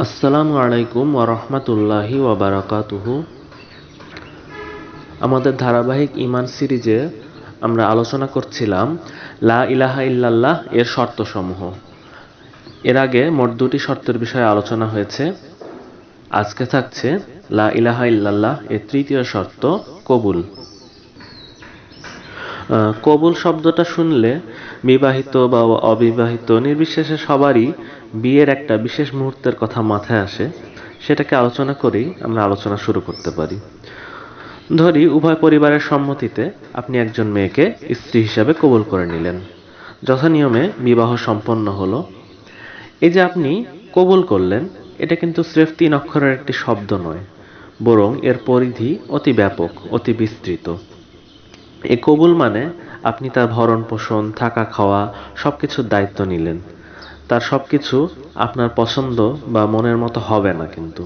আসসালামু আলাইকুম ওয়া রাহমাতুল্লাহি ওয়া বারাকাতুহু। আমাদের ধারাবাহিক ঈমান সিরিজে আমরা আলোচনা করছিলাম লা ইলাহা ইল্লাল্লাহ এর শর্তসমূহ। এর আগে মোট দুটি শর্তের বিষয়ে আলোচনা হয়েছে। আজকে থাকছে লা ইলাহা ইল্লাল্লাহ এর তৃতীয় শর্ত, কবুল। কবুল শব্দটা শুনলে বিবাহিত বা অবিবাহিত নির্বিশেষে সবারই বিয়ের একটা বিশেষ মুহূর্তের কথা মাথায় আসে। সেটাকে আলোচনা করেই আমরা আলোচনা শুরু করতে পারি। ধরি উভয় পরিবারের সম্মতিতে আপনি একজন মেয়েকে স্ত্রী হিসাবে কবুল করে নিলেন, যথানিয়মে বিবাহ সম্পন্ন হলো। এই যে আপনি কবুল করলেন, এটা কিন্তু স্রেফ 3 অক্ষরের একটি শব্দ নয়, বরং এর পরিধি অতি ব্যাপক, অতি বিস্তৃত। এই কবুল মানে আপনি তার ভরণ পোষণ, থাকা খাওয়া সবকিছুর দায়িত্ব নিলেন। তার সবকিছু আপনার পছন্দ বা মনের মতো হবে না, কিন্তু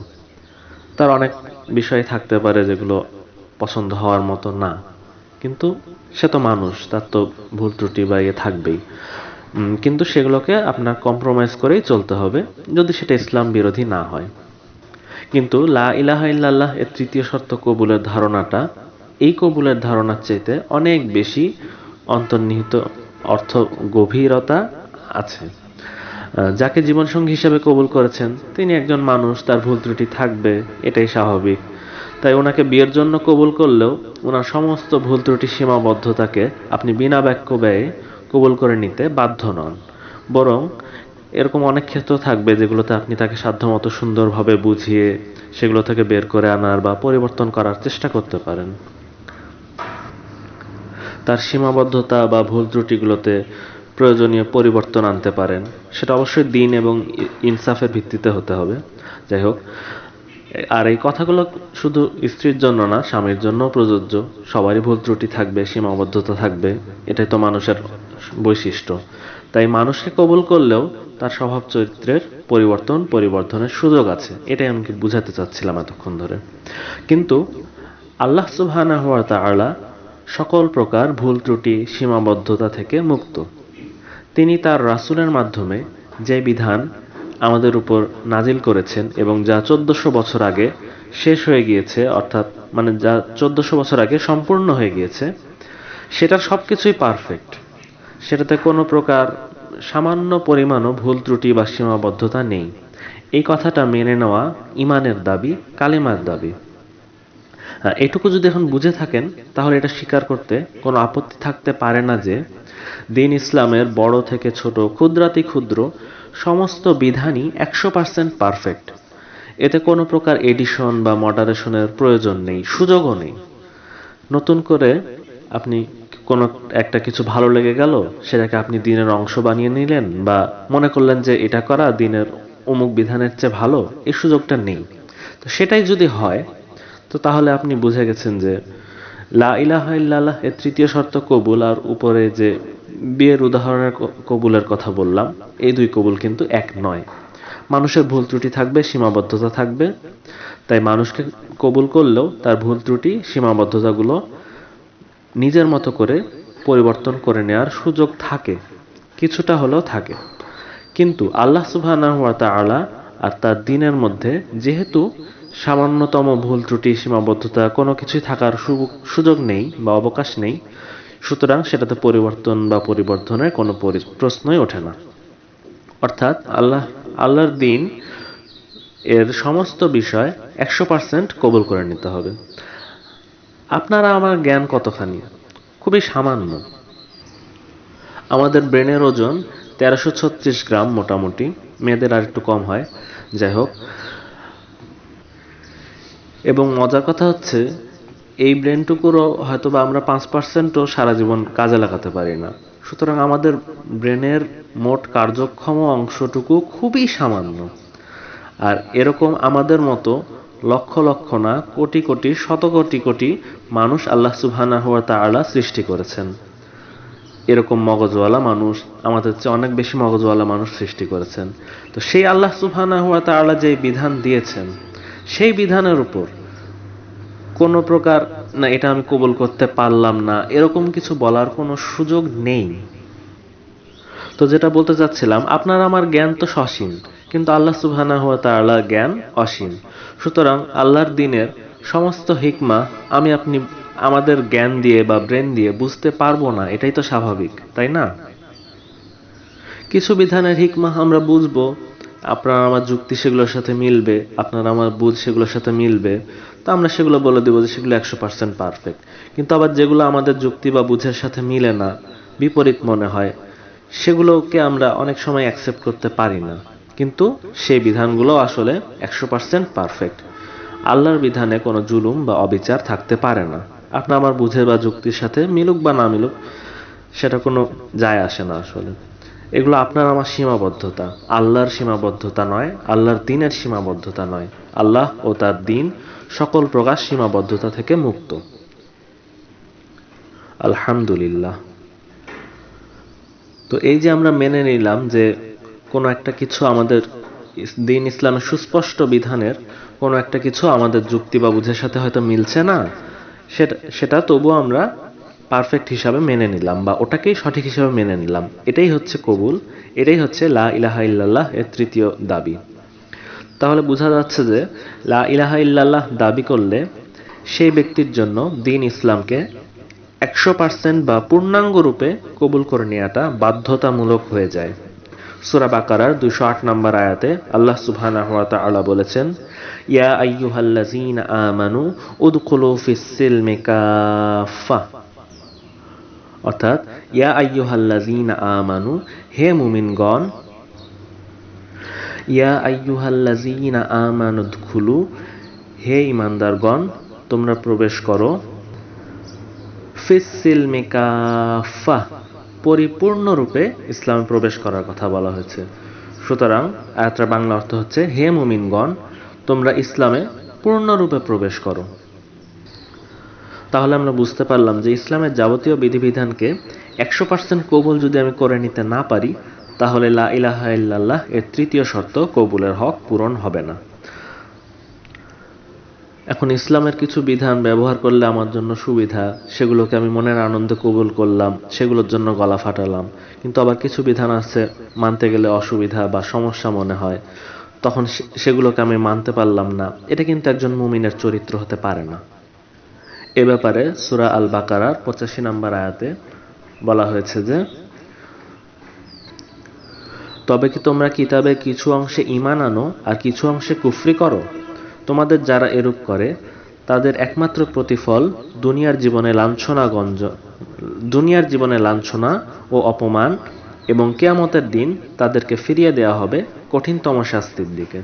তার অনেক বিষয় থাকতে পারে যেগুলো পছন্দ হওয়ার মতো না, কিন্তু সে তো মানুষ, তার তো ভুল ত্রুটি বা ইয়ে থাকবেই। কিন্তু সেগুলোকে আপনার কম্প্রোমাইজ করেই চলতে হবে, যদি সেটা ইসলাম বিরোধী না হয়। কিন্তু লা ইলাহা ইল্লাল্লাহ এর তৃতীয় শর্ত কবুলের ধারণাটা এই কবুলের ধারণার চাইতে অনেক বেশি অন্তর্নিহিত অর্থ গভীরতা আছে। যাকে জীবনসঙ্গী হিসেবে কবুল করেছেন তিনি একজন মানুষ, তার ভুল ত্রুটি থাকবে, এটাই স্বাভাবিক। তাই ওনাকে বিয়ের জন্য কবুল করলেও ওনার সমস্ত ভুল ত্রুটি সীমাবদ্ধতাকে আপনি বিনা বাক্য ব্যয়ে কবুল করে নিতে বাধ্য নন। বরং এরকম অনেক ক্ষেত্র থাকবে যেগুলোতে আপনি তাকে সাধ্যমতো সুন্দরভাবে বুঝিয়ে সেগুলো থেকে বের করে আনার বা পরিবর্তন করার চেষ্টা করতে পারেন। তার সীমাবদ্ধতা বা ভুল ত্রুটিগুলোতে প্রয়োজনীয় পরিবর্তন আনতে পারেন। সেটা অবশ্যই দ্বীন এবং ইনসাফের ভিত্তিতে হতে হবে। যাই হোক, আর এই কথাগুলো শুধু স্ত্রীর জন্য না, স্বামীর জন্যও প্রযোজ্য। সবারই ভুল ত্রুটি থাকবে, সীমাবদ্ধতা থাকবে, এটাই তো মানুষের বৈশিষ্ট্য। তাই মানুষকে কবুল করলেও তার স্বভাব চরিত্রের পরিবর্তনের সুযোগ আছে, এটাই আমি বুঝাতে চাচ্ছিলাম এতক্ষণ ধরে। কিন্তু আল্লাহ সুবহানাহু ওয়া তাআলা সকল প্রকার ভুল ত্রুটি সীমাবদ্ধতা থেকে মুক্ত। তিনি তার রাসূলের মাধ্যমে যে বিধান আমাদের উপর নাজিল করেছেন এবং যা 1400 বছর আগে শেষ হয়ে গিয়েছে, অর্থাৎ মানে যা 1400 বছর আগে সম্পূর্ণ হয়ে গিয়েছে, সেটার সবকিছুই পারফেক্ট। সেটাতে কোনো প্রকার সামান্য পরিমাণও ভুল ত্রুটি বা সীমাবদ্ধতা নেই। এই কথাটা মেনে নেওয়া ঈমানের দাবি, কালিমার দাবি। এটুকু যদি এখন বুঝে থাকেন, তাহলে এটা স্বীকার করতে কোনো আপত্তি থাকতে পারে না যে দ্বীন ইসলামের বড় থেকে ছোট, ক্ষুদ্রাতি ক্ষুদ্র সমস্ত বিধানই 100% পারফেক্ট। এতে কোনো প্রকার এডিশন বা মডারেশনের প্রয়োজন নেই, সুযোগও নেই। নতুন করে আপনি কোনো একটা কিছু ভালো লেগে গেল, সেটাকে আপনি দ্বীনের অংশ বানিয়ে নিলেন বা মনে করলেন যে এটা করা দ্বীনের অমুক বিধানের চেয়ে ভালো, এই সুযোগটা নেই। তো সেটাই যদি হয়, তো তাহলে আপনি বুঝে গেছেন যে লা ইলাহা ইল্লাল্লাহ এর তৃতীয় শর্ত কবুল আর উপরে যে বিয়ের উদাহরণের কবুলের কথা বললাম, এই দুই কবুল কিন্তু এক নয়। মানুষের ভুল ত্রুটি থাকবে, সীমাবদ্ধতা থাকবে। তাই মানুষকে কবুল করলেও তার ভুল ত্রুটি সীমাবদ্ধতাগুলো নিজের মতো করে পরিবর্তন করে নেওয়ার সুযোগ থাকে, কিছুটা হলেও থাকে। কিন্তু আল্লাহ সুবহানাহু ওয়া তাআলা আর তার দ্বীনের মধ্যে যেহেতু সামান্যতম ভুল ত্রুটি সীমাবদ্ধতা কোনো কিছুই থাকার সুযোগ নেই বা অবকাশ নেই, সুতরাং সেটাতে পরিবর্তন বা পরিবর্ধনের কোনো প্রশ্নই ওঠে না। অর্থাৎ আল্লাহর দ্বীন এর সমস্ত বিষয় 100% কবুল করে নিতে হবে। আপনারা আমার জ্ঞান কতখানি? খুবই সামান্য। আমাদের ব্রেনের ওজন 1336 গ্রাম মোটামুটি, মেয়েদের আর একটু কম হয়। যাই হোক, এবং মজার কথা হচ্ছে এই ব্রেনটুকুরও হয়তো বা আমরা 5%ও সারা জীবন কাজে লাগাতে পারি না। সুতরাং আমাদের ব্রেনের মোট কার্যক্ষম অংশটুকু খুবই সামান্য। আর এরকম আমাদের মতো লক্ষ লক্ষ না, কোটি কোটি, শত কোটি কোটি মানুষ আল্লাহ সুবহানাহু ওয়া তাআলা সৃষ্টি করেছেন। এরকম মগজওয়ালা মানুষ, আমাদের চেয়ে অনেক বেশি মগজওয়ালা মানুষ সৃষ্টি করেছেন। তো সেই আল্লাহ সুবহানাহু ওয়া তাআলা যে বিধান দিয়েছেন, সেই বিধানের উপর কোনো প্রকার না এটা আমি কবুল করতে পারলাম না এরকম কিছু বলার কোনো সুযোগ নেই। তো যেটা বলতে চাচ্ছিলাম, আপনার আমার জ্ঞান তো সসীম, কিন্তু আল্লাহ সুবহানাহু ওয়া তাআলার জ্ঞান অসীম। সুতরাং আল্লাহর দ্বীনের সমস্ত হিকমা আপনি আমাদের জ্ঞান দিয়ে বা ব্রেন দিয়ে বুঝতে পারবো না, এটাই তো স্বাভাবিক, তাই না? কিছু বিধানের হিকমা আমরা বুঝবো, আপনার আমার যুক্তি সেগুলোর সাথে মিলবে, আপনার আমার বুঝ সেগুলোর সাথে মিলবে, তো আমরা সেগুলো বলে দেবো যে সেগুলো 100% পারফেক্ট। কিন্তু আবার যেগুলো আমাদের যুক্তি বা বুঝের সাথে মিলে না, বিপরীত মনে হয়, সেগুলোকে আমরা অনেক সময় অ্যাকসেপ্ট করতে পারি না। কিন্তু সেই বিধানগুলো আসলে 100% পারফেক্ট। আল্লাহর বিধানে কোনো জুলুম বা অবিচার থাকতে পারে না। আপনার আমার বুঝের বা যুক্তির সাথে মিলুক বা না মিলুক, সেটা কোনো যায় আসে না আসলে। এগুলো আপনার আমার সীমাবদ্ধতা, আল্লাহর সীমাবদ্ধতা নয়, আল্লাহর দ্বীনের সীমাবদ্ধতা নয়। আল্লাহ ও তার দ্বীন সকল প্রকার সীমাবদ্ধতা থেকে মুক্ত। আলহামদুলিল্লাহ। তো এই যে আমরা মেনে নিলাম যে কোনো একটা কিছু আমাদের দ্বীন ইসলামের সুস্পষ্ট বিধানের কোনো একটা কিছু আমাদের যুক্তি বা বুঝের সাথে হয়তো মিলছে না, সেটা তবুও আমরা পারফেক্ট হিসাবে মেনে নিলাম বা ওটাকেই সঠিক হিসাবে মেনে নিলাম। এটাই হচ্ছে কবুল, এটাই হচ্ছে লা ইলাহা ইল্লাল্লাহ এর তৃতীয় দাবি। তাহলে বোঝা যাচ্ছে যে লা ইলাহা ইল্লাল্লাহ দাবি করলে সেই ব্যক্তির জন্য দ্বীন ইসলামকে 100% বা পূর্ণাঙ্গ রূপে কবুল করে নেওয়াটা বাধ্যতামূলক হয়ে যায়। সূরা বাকারার 208 নম্বর আয়াতে আল্লাহ সুবহানাহু ওয়া তাআলা বলেছেন, ইয়া আইয়ুহাল্লাযীনা আমানু উদখুলু ফিস-সিলমি কাফা। অর্থাৎ ইয়া আইয়ুহাল্লাযীনা আমানু, হে মুমিনগণ, ইয়া আইয়ুহাল্লাযীনা আমানু উদখুলু, হে ঈমানদারগণ, তোমরা প্রবেশ করো, ফিস-সিলমি কাফা, পরিপূর্ণরূপে ইসলামে প্রবেশ করার কথা বলা হয়েছে। সুতরাং আয়াতটার বাংলা অর্থ হচ্ছে, হে মুমিনগণ, তোমরা ইসলামে পূর্ণরূপে প্রবেশ করো। তাহলে আমরা বুঝতে পারলাম যে ইসলামের যাবতীয় বিধিবিধানকে 100% কবুল যদি আমি করে নিতে না পারি, তাহলে লা ইলাহা ইল্লাল্লাহ এর তৃতীয় শর্ত কবুলের হক পূরণ হবে না। এখন ইসলামের কিছু বিধান ব্যবহার করলে আমার জন্য সুবিধা, সেগুলোকে আমি মনের আনন্দে কবুল করলাম, সেগুলোর জন্য গলা ফাটালাম। কিন্তু আবার কিছু বিধান আছে মানতে গেলে অসুবিধা বা সমস্যা মনে হয়, তখন সেগুলোকে আমি মানতে পারলাম না। এটা কিন্তু একজন মুমিনের চরিত্র হতে পারে না। এ ব্যাপারে সূরা আল বাকারার 85 নম্বর আয়াতে বলা হয়েছে যে, তবে কি তোমরা কিতাবে কিছু অংশে ঈমান আনো আর কিছু অংশে কুফরি করো? তোমাদের যারা এরূপ করে তাদের একমাত্র প্রতিফল দুনিয়ার জীবনে লাঞ্ছনা ও অপমান, এবং কিয়ামতের দিন তাদেরকে ফিরিয়ে দেওয়া হবে কঠিনতম শাস্তির দিকে।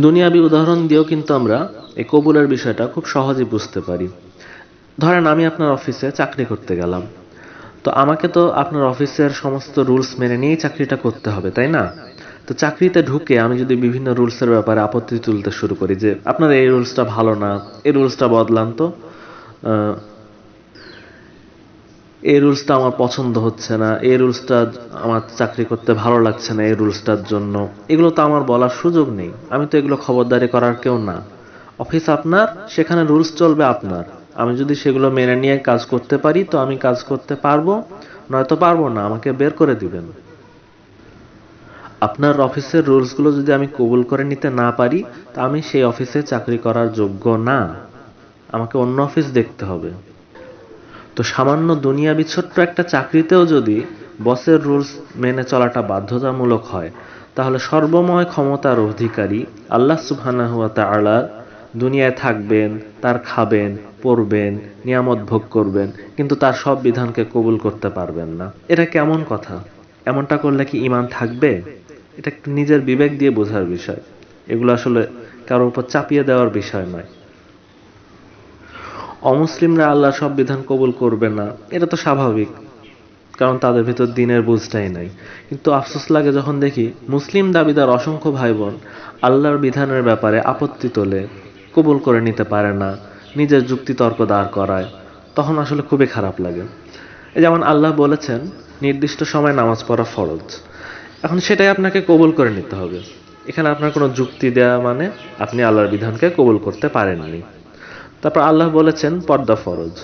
দুনিয়াবি উদাহরণ দিয়েও কিন্তু আমরা এই কবুলের বিষয়টা খুব সহজেই বুঝতে পারি। ধরেন আমি আপনার অফিসে চাকরি করতে গেলাম, তো আমাকে তো আপনার অফিসের সমস্ত রুলস মেনে নিয়েই চাকরিটা করতে হবে, তাই না? তো চাকরিতে ঢুকে আমি যদি বিভিন্ন রুলসের ব্যাপারে আপত্তি তুলতে শুরু করি যে আপনার এই রুলসটা ভালো না, এই রুলসটা বদলান তো, এই রুলসটা আমার পছন্দ হচ্ছে না, এই রুলসটা আমার চাকরি করতে ভালো লাগছে না এই রুলসটার জন্য, এগুলো তো আমার বলার সুযোগ নেই। আমি তো এগুলো খবরদারি করার কেউ না। অফিস আপনার, সেখানে রুলস চলবে আপনার। আমি যদি সেগুলো মেনে নিয়ে কাজ করতে পারি তো আমি কাজ করতে পারবো, নয়তো পারবো না, আমাকে বের করে দিবেন। আপনার অফিসের রুলসগুলো যদি আমি কবুল করে নিতে না পারি, তা আমি সেই অফিসে চাকরি করার যোগ্য না, আমাকে অন্য অফিস দেখতে হবে। তো সামান্য দুনিয়াবি ছোট্ট একটা চাকরিতেও যদি বসের রুলস মেনে চলাটা বাধ্যতামূলক হয়, তাহলে সর্বময় ক্ষমতার অধিকারী আল্লাহ সুবহানাহু ওয়া তাআলা দুনিয়ায় থাকবেন, তার খাবেন, পরবেন, নিয়ামত ভোগ করবেন, কিন্তু তার সব বিধানকে কবুল করতে পারবেন না। এটা কেমন কথা? এমনটা করলে কি ঈমান থাকবে? এটা একটু নিজের বিবেক দিয়ে বোঝার বিষয়। এগুলো আসলে কারোর উপর চাপিয়ে দেওয়ার বিষয় নয়। অমুসলিমরা আল্লাহর সব বিধান কবুল করবে না, এটা তো স্বাভাবিক, কারণ তাদের ভিতর দ্বীনের বুঝটাই নাই। কিন্তু আফসোস লাগে যখন দেখি মুসলিম দাবিদার অসংখ্য ভাই বোন আল্লাহর বিধানের ব্যাপারে আপত্তি তোলে, কবুল করে নিতে পারে না, নিজের যুক্তি তর্ক দাঁড় করায়, তখন আসলে খুবই খারাপ লাগে। যেমন আল্লাহ বলেছেন নির্দিষ্ট সময় নামাজ পড়া ফরজ, এখন সেটাই আপনাকে কবুল করে নিতে হবে। এখানে আপনার কোনো যুক্তি দেওয়া মানে আপনি আল্লাহর বিধানকে কবুল করতে পারেননি। তারপর আল্লাহ বলেছেন পর্দা ফরজ,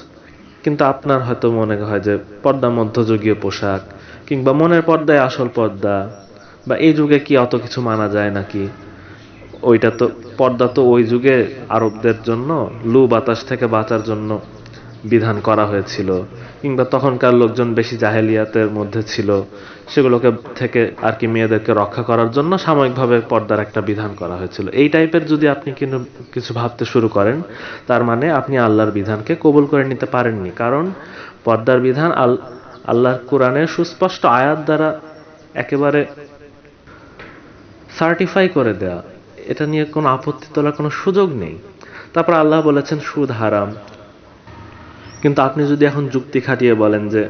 কিন্তু আপনার হয়তো মনে হয় যে পর্দা মধ্যযুগীয় পোশাক, কিংবা মনের পর্দায় আসল পর্দা, বা এই যুগে কি অত কিছু মানা যায় নাকি, ওইটা তো পর্দা তো ওই যুগে আরবদের জন্য লু বাতাস থেকে বাঁচার জন্য বিধান করা হয়েছিল, কিংবা তখনকার লোকজন বেশি জাহেলিয়াতের মধ্যে ছিল, সেগুলোকে থেকে আর কি মেয়েদেরকে রক্ষা করার জন্য সাময়িকভাবে পর্দার একটা বিধান করা হয়েছিল। এই টাইপের যদি আপনি কিন্তু কিছু ভাবতে শুরু করেন, তার মানে আপনি আল্লাহর বিধানকে কবুল করে নিতে পারেননি। কারণ পর্দার বিধান আল্লাহর কোরআনের সুস্পষ্ট আয়াত দ্বারা একেবারে সার্টিফাই করে দেয়া, এটা নিয়ে কোনো আপত্তি তোলার কোনো সুযোগ নেই। তারপর আল্লাহ বলেছেন সুদ হারাম, কিন্তু আপনি যদি এখন যুক্তি খাটিয়ে বলেন যে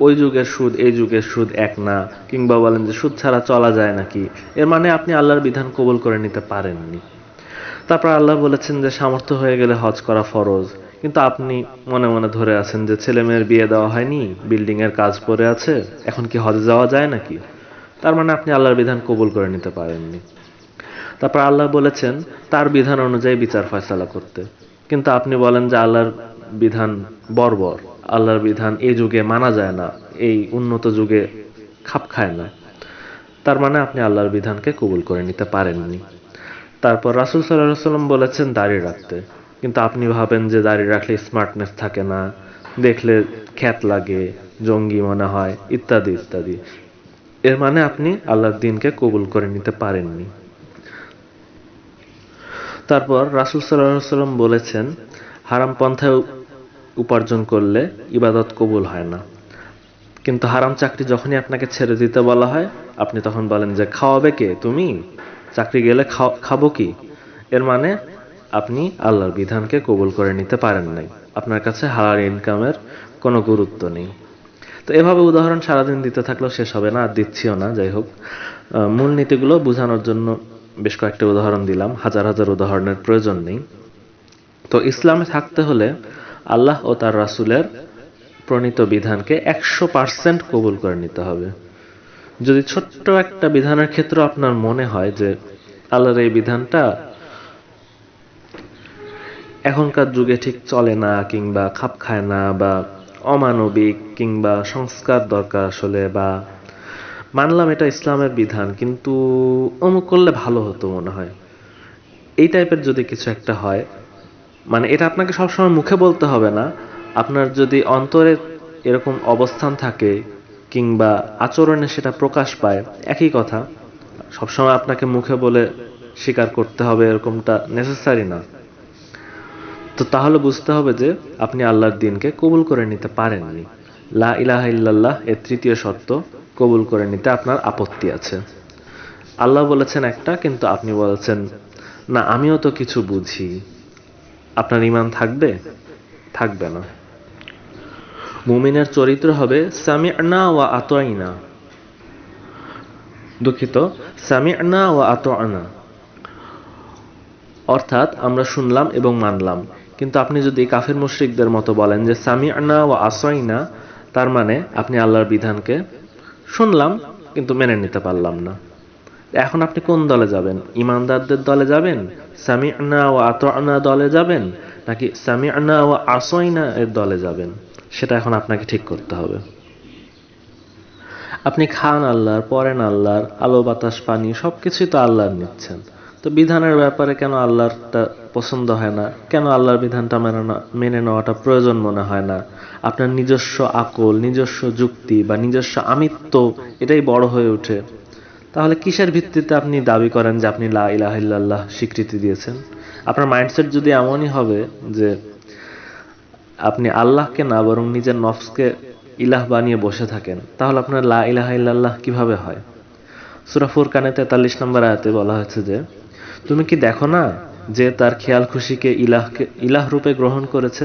ওই যুগের সুদ এই যুগের সুদ এক না, কিংবা বলেন যে সুদ ছাড়া চলা যায় নাকি, এর মানে আপনি আল্লাহর বিধান কবুল করে নিতে পারেননি। তারপর আল্লাহ বলেছেন যে সামর্থ্য হয়ে গেলে হজ করা ফরজ, কিন্তু আপনি মনে মনে ধরে আছেন যে ছেলে মেয়ের বিয়ে দেওয়া হয়নি, বিল্ডিং এর কাজ পড়ে আছে, এখন কি হজে যাওয়া যায় নাকি, তার মানে আপনি আল্লাহর বিধান কবুল করে নিতে পারেননি। তারপর আল্লাহ বলেছেন তার বিধান অনুযায়ী বিচার ফয়সালা করতে, কিন্তু আপনি বলেন যে আল্লাহর বিধান বর্বর, আল্লাহর বিধান এই যুগে মানা যায় না, এই উন্নত যুগে খাপ খায় না, তার মানে আপনি আল্লাহর বিধানকে কবুল করে নিতে পারেননি। তারপর রাসূল সাল্লাল্লাহু আলাইহি ওয়াসাল্লাম বলেছেন দাড়ি রাখতে, কিন্তু আপনি ভাবেন যে দাড়ি রাখলে স্মার্টনেস থাকে না, দেখলে খ্যাত লাগে, জঙ্গি মনে হয়, ইত্যাদি ইত্যাদি। এর মানে আপনি আল্লাহর দ্বীনকে কবুল করে নিতে পারেননি। তারপর রাসূল সাল্লাল্লাহু আলাইহি ওয়াসাল্লাম বলেছেন হারাম পন্থায় উপার্জন করলে ইবাদত কবুল হয় না, কিন্তু হারাম চাকরি যখনই আপনাকে ছেড়ে দিতে বলা হয়, আপনি তখন বলেন যে খাওয়াবে কে, তুমি চাকরি গেলে খাবো কি। এর মানে আপনি আল্লাহর বিধানকে কবুল করে নিতে পারেন নাই, আপনার কাছে হালাল ইনকামের কোনো গুরুত্ব নেই। তো এভাবে উদাহরণ সারাদিন দিতে থাকলেও শেষ হবে না, আর দিচ্ছিও না। যাই হোক, মূল নীতিগুলো বোঝানোর জন্য বেশ কয়েকটা উদাহরণ দিলাম, হাজার হাজার উদাহরণের প্রয়োজন নেই। তো ইসলামে থাকতে হলে আল্লাহ ও তার রাসূলের প্রণীত বিধানকে 100% কবুল করে নিতে হবে। যদি ছোট্ট একটা বিধানের ক্ষেত্রে আপনার মনে হয় যে আল্লাহর এই বিধানটা এখনকার যুগে ঠিক চলে না, কিংবা খাপ খায় না, বা অমানবিক, কিংবা সংস্কার দরকার আসলে, বা মানলাম এটা ইসলামের বিধান কিন্তু অমুক করলে ভালো হতো মনে হয়, এই টাইপের যদি কিছু একটা হয়, মানে এটা আপনাকে সবসময় মুখে বলতে হবে না, আপনার যদি অন্তরে এরকম অবস্থান থাকে কিংবা আচরণে সেটা প্রকাশ পায়, একই কথা, সবসময় আপনাকে মুখে বলে স্বীকার করতে হবে এরকমটা নেসেসারি না। তো তাহলে বুঝতে হবে যে আপনি আল্লাহর দ্বীনকে কবুল করে নিতে পারেননি। লা ইলাহা ইল্লাল্লাহ এর তৃতীয় শর্ত কবুল করে নিতে আপনার আপত্তি আছে। আল্লাহ বলেছেন একটা, কিন্তু আপনি বলেছেন না আমিও তো কিছু বুঝি, আপনার ঈমান থাকবে? থাকবে না। মুমিনের চরিত্র হবে সামি'না ওয়া আতাইনা, দুঃখিত, সামি'না ওয়া আতা'না, অর্থাৎ আমরা শুনলাম এবং মানলাম। কিন্তু আপনি যদি কাফের মুশরিকদের মতো বলেন যে সামি'না ওয়া আসাইনা, তার মানে আপনি আল্লাহর বিধানকে শুনলাম কিন্তু মেনে নিতে পারলাম না। এখন আপনি কোন দলে যাবেন? ঈমানদারদের দলে যাবেন, সামি'না ওয়া আতা'না দলে যাবেন, নাকি সামি'না ওয়া আসাইনা এর দলে যাবেন? সেটা এখন আপনাকে ঠিক করতে হবে। আপনি খান আল্লাহর, পরেন আল্লাহর, আলো বাতাস পানি সবকিছুই তো আল্লাহর নিচ্ছেন, তো বিধানের ব্যাপারে কেন আল্লাহরটা পছন্দ হয় না, কেন আল্লাহর বিধানটা মেনে নেওয়াটা প্রয়োজন মনে হয় না? আপনার নিজস্ব আকল, নিজস্ব যুক্তি বা নিজস্ব আমিত্ব এটাই বড় হয়ে ওঠে। তাহলে কিসের ভিত্তিতে আপনি দাবি করেন যে আপনি লা ইলাহা ইল্লাল্লাহ স্বীকৃতি দিয়েছেন? আপনার মাইন্ডসেট যদি এমনই হবে যে আপনি আল্লাহকে না বরং নিজের নফসকে ইলাহ বানিয়ে বসে থাকেন, তাহলে আপনার লা ইলাহা ইল্লাল্লাহ কিভাবে হয়? সূরা ফুরকানে 43 নম্বর আয়াতে বলা হয়েছে যে তুমি কি দেখো না যে তার খেয়াল খুশিকে ইলাহ রূপে গ্রহণ করেছে?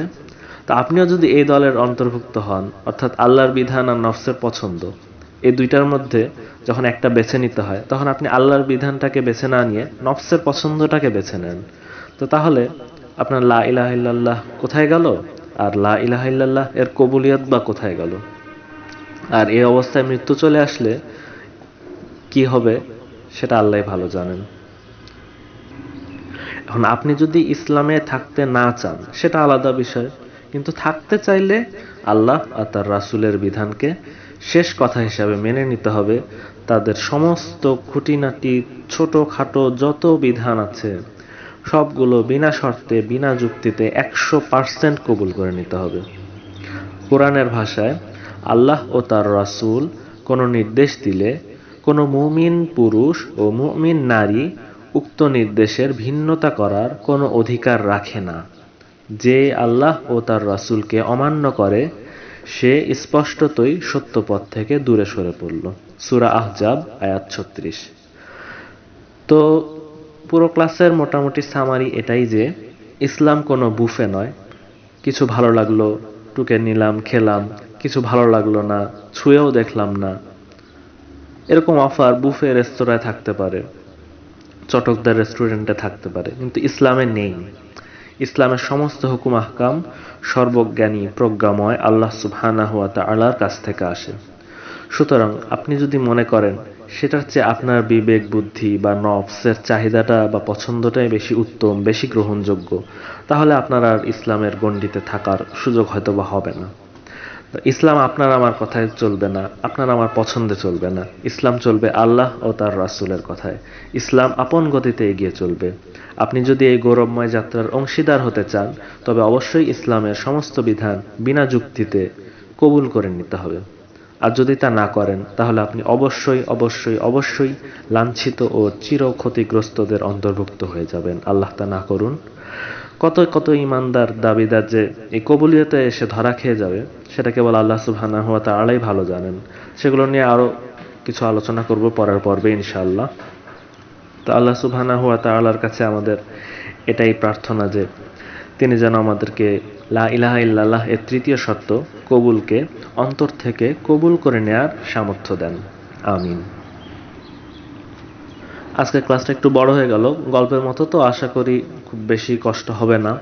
তা আপনিও যদি এই দলের অন্তর্ভুক্ত হন, অর্থাৎ আল্লাহর বিধান আর নফসের পছন্দ, এই দুইটার মধ্যে যখন একটা বেছে নিতে হয়, তখন আপনি আল্লাহর বিধানটাকে বেছে না নিয়ে নফসের পছন্দটাকে বেছে নেন, তো তাহলে আপনার লা ইলাহা ইল্লাল্লাহ কোথায় গেল? আর লা ইলাহা ইল্লাল্লাহ এর কবুলিয়ত বা কোথায় গেল? আর এই অবস্থায় মৃত্যু চলে আসলে কি হবে সেটা আল্লাহই ভালো জানেন। এখন আপনি যদি ইসলামে থাকতে না চান সেটা আলাদা বিষয়, কিন্তু থাকতে চাইলে আল্লাহ আর তার রাসূলের বিধানকে শেষ কথা হিসাবে মেনে নিতে হবে, তাদের সমস্ত খুঁটিনাটি ছোটখাটো যত বিধান আছে সবগুলো বিনা শর্তে বিনা যুক্তিতে 100% কবুল করে নিতে হবে। কোরআনের ভাষায় আল্লাহ ও তার রাসূল কোনো নির্দেশ দিলে কোনো মুমিন পুরুষ ও মুমিন নারী উক্ত নির্দেশের ভিন্নতা করার কোনো অধিকার রাখে না। যে আল্লাহ ও তার রাসূলকে অমান্য করে সে স্পষ্টতই সত্যপথ থেকে দূরে সরে পড়ল। সূরা আহজাব আয়াত 36। তো পুরো ক্লাসের মোটামুটি সামারি এটাই যে ইসলাম কোনো বুফে নয়, কিছু ভালো লাগলো টুকে নিলাম খেলাম, কিছু ভালো লাগলো না ছুঁয়েও দেখলাম না। এরকম অফার বুফে রেস্তোরাঁয় থাকতে পারে, চটকদার রেস্টুরেন্টে থাকতে পারে, কিন্তু ইসলামে নেই। ইসলামের সমস্ত হুকুম আহকাম সর্বজ্ঞানী প্রজ্ঞাময় আল্লাহ সুবহানাহু ওয়া তাআলার কাছ থেকে আসে। সুতরাং আপনি যদি মনে করেন সেটার চেয়ে আপনার বিবেক বুদ্ধি বা নফসের চাহিদাটা বা পছন্দটাই বেশি উত্তম, বেশি গ্রহণযোগ্য, তাহলে আপনার আর ইসলামের গণ্ডিতে থাকার সুযোগ হয়তো বা হবে না। ইসলাম আপনার আমার কথায় চলবে না, আপনার আমার পছন্দে চলবে না। ইসলাম চলবে আল্লাহ ও তার রাসূলের কথায়। ইসলাম আপন গতিতে এগিয়ে চলবে। আপনি যদি এই গৌরবময় যাত্রার অংশীদার হতে চান তবে অবশ্যই ইসলামের সমস্ত বিধান বিনা যুক্তিতে কবুল করে নিতে হবে। আর যদি তা না করেন তাহলে আপনি অবশ্যই অবশ্যই অবশ্যই লাঞ্ছিত ও চির ক্ষতিগ্রস্তদের অন্তর্ভুক্ত হয়ে যাবেন। আল্লাহ তা না করুন। কত কত ইমানদার দাবিদার যে এই কবুলিয়তে এসে ধরা খেয়ে যাবে সেটা কেবল আল্লাহ সুবহানাহু ওয়া তাআলাই ভালো জানেন। সেগুলো নিয়ে আরো কিছু আলোচনা করব পরের পর্বে ইনশাআল্লাহ। তো আল্লাহ সুবহানাহু ওয়া তাআলার কাছে আমাদের এটাই প্রার্থনা যে তিনি যেন আমাদেরকে লা ইলাহা ইল্লাল্লাহ এর তৃতীয় শর্ত কবুলকে অন্তর থেকে কবুল করে নেয়ার সামর্থ্য দেন। আমিন। আজকের ক্লাসটা একটু বড় হয়ে গেল, গল্পের মতো, তো আশা করি খুব বেশি কষ্ট হবে না।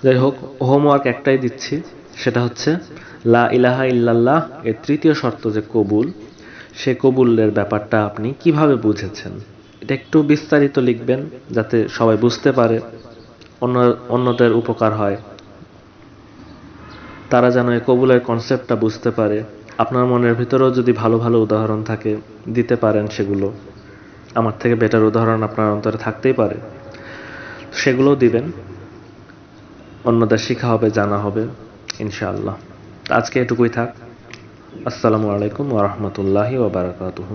যাই হোক, হোমওয়ার্ক একটাই দিচ্ছি, সেটা হচ্ছে লা ইলাহা ইল্লাল্লাহ এর তৃতীয় শর্ত যে কবুল, সে কবুলের ব্যাপারটা আপনি কিভাবে বুঝেছেন এটা একটু বিস্তারিত লিখবেন যাতে সবাই বুঝতে পারে, অন্যদের উপকার হয়, তারা যেন এই কবুলের কনসেপ্টটা বুঝতে পারে। আপনার মনের ভিতরেও যদি ভালো ভালো উদাহরণ থাকে দিতে পারেন, সেগুলো আমার থেকে বেটার উদাহরণ আপনার অন্তরে থাকতেই পারে, সেগুলোও দিবেন। অন্যদের শিখা হবে, জানা হবে ইনশাআল্লাহ। আজকে এটুকুই থাক। আসসালামু আলাইকুম ওয়া রাহমাতুল্লাহি ওয়া বারাকাতুহু।